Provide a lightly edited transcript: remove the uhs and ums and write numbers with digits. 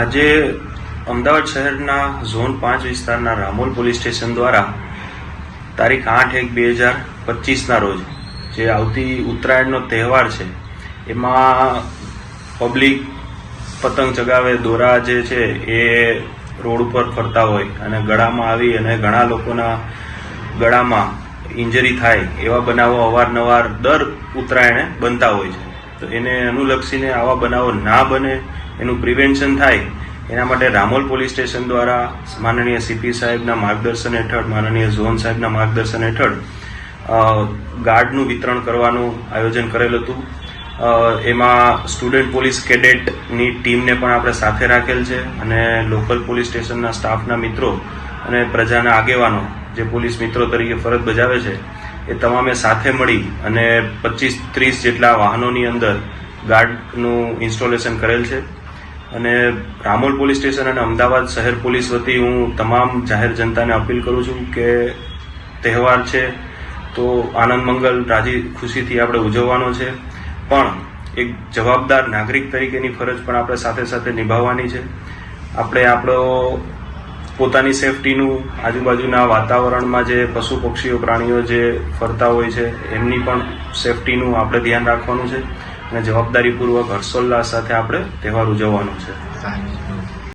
આજે અમદાવાદ શહેરના ઝોન 5 વિસ્તારના રામોલ પોલીસ સ્ટેશન દ્વારા તારીખ 8/1/2025ના રોજ જે આવતી ઉત્તરાયણનો તહેવાર છે એમાં પબ્લિક પતંગ ચગાવે, દોરા જે છે એ રોડ ઉપર ફરતા હોય અને ગળામાં આવી અને ઘણા લોકોના ગળામાં ઇન્જરી થાય એવા બનાવો અવારનવાર દર ઉત્તરાયણે બનતા હોય છે. તો એને અનુલક્ષીને આવા બનાવો ના બને એનું પ્રિવેન્શન થાય એના માટે રામોલ પોલીસ સ્ટેશન દ્વારા માનનીય સીપી સાહેબના માર્ગદર્શન હેઠળ, માનનીય ઝોન સાહેબના માર્ગદર્શન હેઠળ ગાર્ડનું વિતરણ કરવાનું આયોજન કરેલ હતું. એમાં સ્ટુડન્ટ પોલીસ કેડેટની ટીમને પણ આપણે સાથે રાખેલ છે અને લોકલ પોલીસ સ્ટેશનના સ્ટાફના મિત્રો અને પ્રજાના આગેવાનો જે પોલીસ મિત્રો તરીકે ફરજ બજાવે છે એ તમામે સાથે મળી અને 25-30 જેટલા વાહનોની અંદર ગાર્ડનું ઇન્સ્ટોલેશન કરેલ છે. અને રામોલ પોલીસ સ્ટેશન અને અમદાવાદ શહેર પોલીસ વતી હું તમામ જાહેર જનતાને અપીલ કરું છું કે તહેવાર છે તો આનંદ મંગલ રાજી ખુશીથી આપણે ઉજવવાનો છે, પણ એક જવાબદાર નાગરિક તરીકેની ફરજ પણ આપણે સાથે સાથે નિભાવવાની છે. આપણે પોતાની સેફટીનું, આજુબાજુના વાતાવરણમાં જે પશુ પક્ષીઓ પ્રાણીઓ જે ફરતા હોય છે એમની પણ સેફટીનું આપણે ધ્યાન રાખવાનું છે અને જવાબદારીપૂર્વક હર્ષોલ્લાસ સાથે આપણે તહેવાર ઉજવવાનો છે.